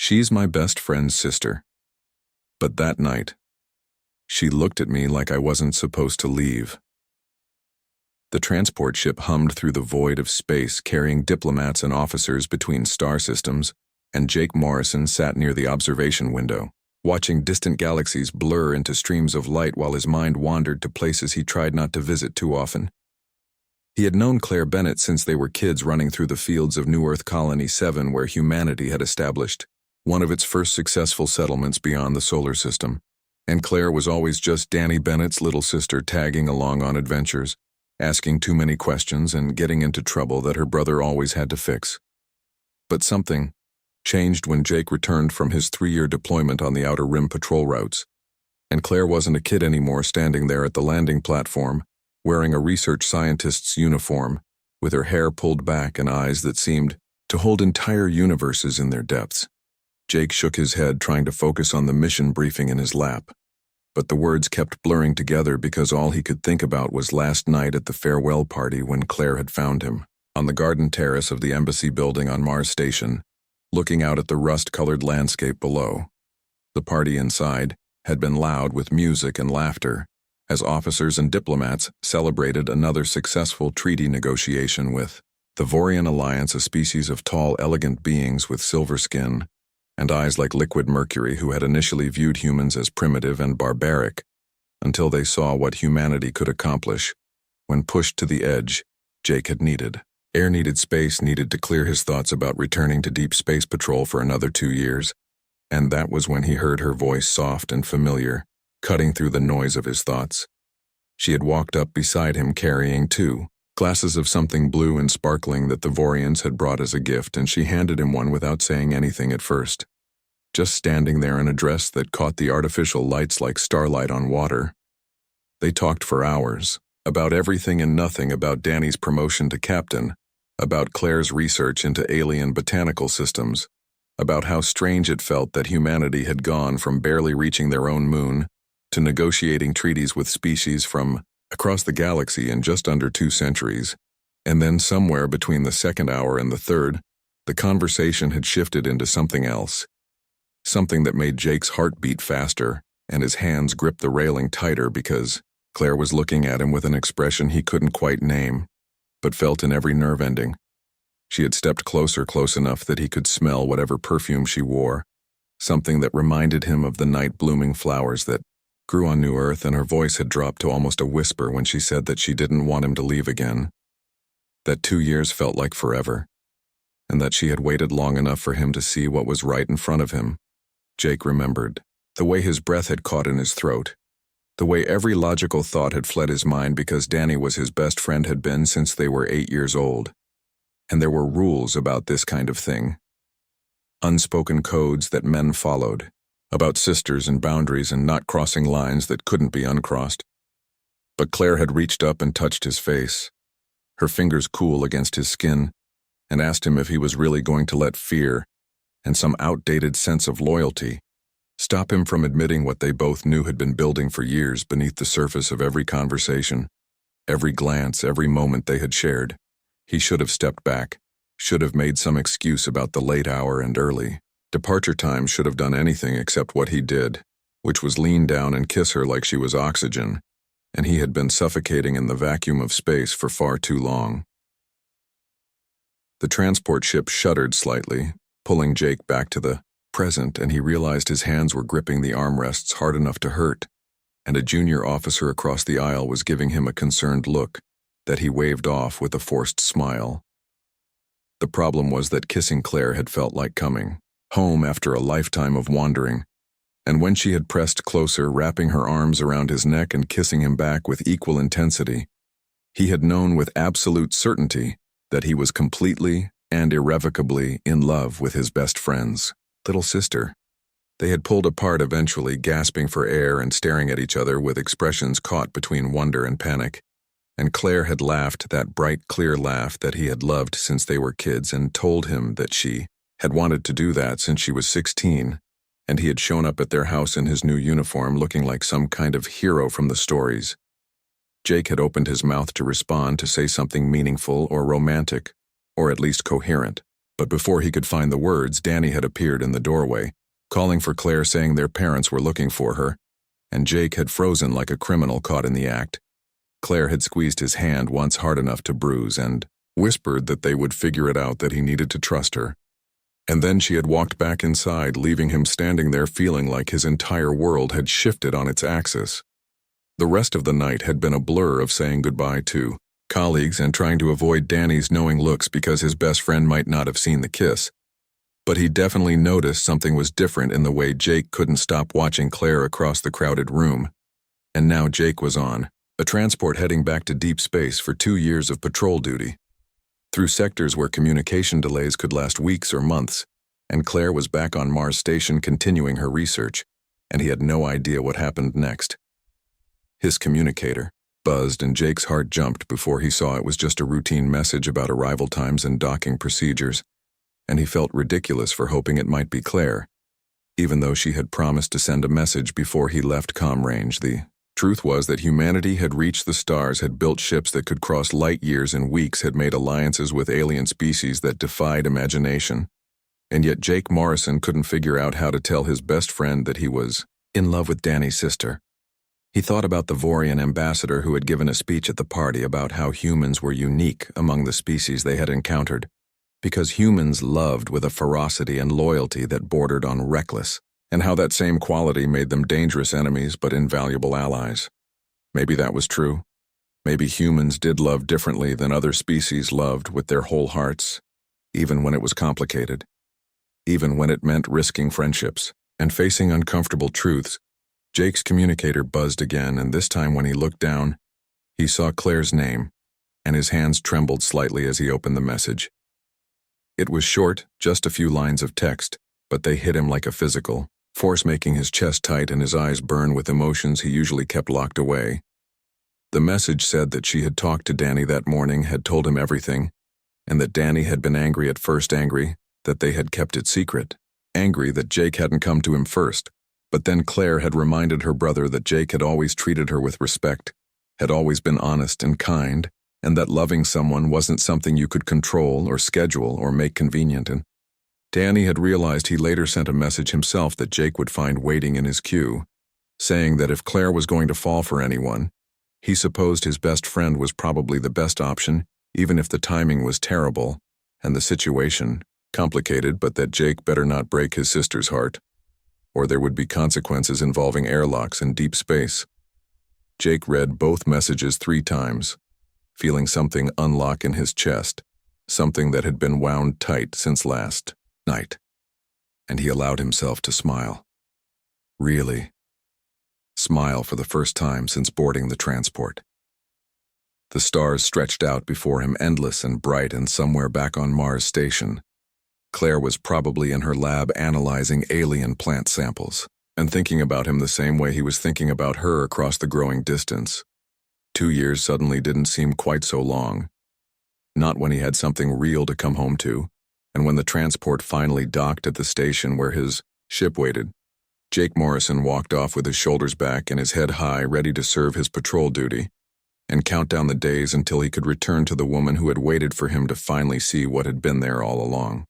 She's my best friend's sister. But that night, she looked at me like I wasn't supposed to leave. The transport ship hummed through the void of space, carrying diplomats and officers between star systems, and Jake Morrison sat near the observation window, watching distant galaxies blur into streams of light while his mind wandered to places he tried not to visit too often. He had known Claire Bennett since they were kids running through the fields of New Earth Colony 7, where humanity had established one of its first successful settlements beyond the solar system, and Claire was always just Danny Bennett's little sister tagging along on adventures, asking too many questions and getting into trouble that her brother always had to fix. But something changed when Jake returned from his 3-year deployment on the Outer Rim patrol routes, and Claire wasn't a kid anymore standing there at the landing platform, wearing a research scientist's uniform, with her hair pulled back and eyes that seemed to hold entire universes in their depths. Jake shook his head, trying to focus on the mission briefing in his lap, but the words kept blurring together because all he could think about was last night at the farewell party when Claire had found him, on the garden terrace of the embassy building on Mars Station, looking out at the rust-colored landscape below. The party inside had been loud with music and laughter, as officers and diplomats celebrated another successful treaty negotiation with the Vorian Alliance, a species of tall, elegant beings with silver skin and eyes like liquid mercury who had initially viewed humans as primitive and barbaric until they saw what humanity could accomplish when pushed to the edge Jake had needed. Air needed space, needed to clear his thoughts about returning to Deep Space Patrol for another 2 years, and that was when he heard her voice, soft and familiar, cutting through the noise of his thoughts. She had walked up beside him carrying 2 glasses of something blue and sparkling that the Vorians had brought as a gift, and she handed him one without saying anything at first. Just standing there in a dress that caught the artificial lights like starlight on water. They talked for hours, about everything and nothing, about Danny's promotion to captain, about Claire's research into alien botanical systems, about how strange it felt that humanity had gone from barely reaching their own moon to negotiating treaties with species from across the galaxy in just under 2 centuries, and then somewhere between the 2nd hour and the 3rd, the conversation had shifted into something else, something that made Jake's heart beat faster and his hands grip the railing tighter because Claire was looking at him with an expression he couldn't quite name, but felt in every nerve ending. She had stepped closer, close enough that he could smell whatever perfume she wore, something that reminded him of the night-blooming flowers that grew on New Earth, and her voice had dropped to almost a whisper when she said that she didn't want him to leave again, that 2 years felt like forever, and that she had waited long enough for him to see what was right in front of him. Jake remembered the way his breath had caught in his throat, the way every logical thought had fled his mind because Danny was his best friend, had been since they were 8 years old. And there were rules about this kind of thing. Unspoken codes that men followed, about sisters and boundaries and not crossing lines that couldn't be uncrossed. But Claire had reached up and touched his face, her fingers cool against his skin, and asked him if he was really going to let fear and some outdated sense of loyalty stop him from admitting what they both knew had been building for years beneath the surface of every conversation, every glance, every moment they had shared. He should have stepped back, should have made some excuse about the late hour and early departure time, should have done anything except what he did, which was lean down and kiss her like she was oxygen, and he had been suffocating in the vacuum of space for far too long. The transport ship shuddered slightly, pulling Jake back to the present, and he realized his hands were gripping the armrests hard enough to hurt, and a junior officer across the aisle was giving him a concerned look that he waved off with a forced smile. The problem was that kissing Claire had felt like coming home after a lifetime of wandering, and when she had pressed closer, wrapping her arms around his neck and kissing him back with equal intensity, he had known with absolute certainty that he was completely and irrevocably in love with his best friend's little sister. They had pulled apart eventually, gasping for air and staring at each other with expressions caught between wonder and panic, and Claire had laughed that bright, clear laugh that he had loved since they were kids, and told him that she had wanted to do that since she was 16, and he had shown up at their house in his new uniform looking like some kind of hero from the stories. Jake had opened his mouth to respond, to say something meaningful or romantic, or at least coherent, But before he could find the words, Danny had appeared in the doorway, calling for Claire, saying their parents were looking for her, and Jake had frozen like a criminal caught in the act. Claire had squeezed his hand once hard enough to bruise and whispered that they would figure it out, that he needed to trust her. And then she had walked back inside, leaving him standing there feeling like his entire world had shifted on its axis. The rest of the night had been a blur of saying goodbye to colleagues and trying to avoid Danny's knowing looks because his best friend might not have seen the kiss. But he definitely noticed something was different in the way Jake couldn't stop watching Claire across the crowded room. And now Jake was on a transport heading back to deep space for 2 years of patrol duty, through sectors where communication delays could last weeks or months, and Claire was back on Mars Station continuing her research, and he had no idea what happened next. His communicator buzzed and Jake's heart jumped before he saw it was just a routine message about arrival times and docking procedures, and he felt ridiculous for hoping it might be Claire, even though she had promised to send a message before he left comm range. The truth was that humanity had reached the stars, had built ships that could cross light years in weeks, had made alliances with alien species that defied imagination, and yet Jake Morrison couldn't figure out how to tell his best friend that he was in love with Danny's sister. He thought about the Vorian ambassador who had given a speech at the party about how humans were unique among the species they had encountered, because humans loved with a ferocity and loyalty that bordered on reckless, and how that same quality made them dangerous enemies but invaluable allies. Maybe that was true. Maybe humans did love differently than other species loved, with their whole hearts, even when it was complicated, even when it meant risking friendships and facing uncomfortable truths. Jake's communicator buzzed again, and this time when he looked down, he saw Claire's name, and his hands trembled slightly as he opened the message. It was short, just a few lines of text, but they hit him like a physical force, making his chest tight and his eyes burn with emotions he usually kept locked away. The message said that she had talked to Danny that morning, had told him everything, and that Danny had been angry at first, angry that they had kept it secret, angry that Jake hadn't come to him first. But then Claire had reminded her brother that Jake had always treated her with respect, had always been honest and kind, and that loving someone wasn't something you could control or schedule or make convenient. And Danny had realized, he later sent a message himself, that Jake would find waiting in his queue, saying that if Claire was going to fall for anyone, he supposed his best friend was probably the best option, even if the timing was terrible and the situation complicated, but that Jake better not break his sister's heart, or there would be consequences involving airlocks in deep space. Jake read both messages 3 times, feeling something unlock in his chest, something that had been wound tight since last night, and he allowed himself to smile. Really smile for the first time since boarding the transport. The stars stretched out before him, endless and bright, and somewhere back on Mars Station, Claire was probably in her lab analyzing alien plant samples and thinking about him the same way he was thinking about her across the growing distance. 2 years suddenly didn't seem quite so long. Not when he had something real to come home to, and when the transport finally docked at the station where his ship waited. Jake Morrison walked off with his shoulders back and his head high, ready to serve his patrol duty and count down the days until he could return to the woman who had waited for him to finally see what had been there all along.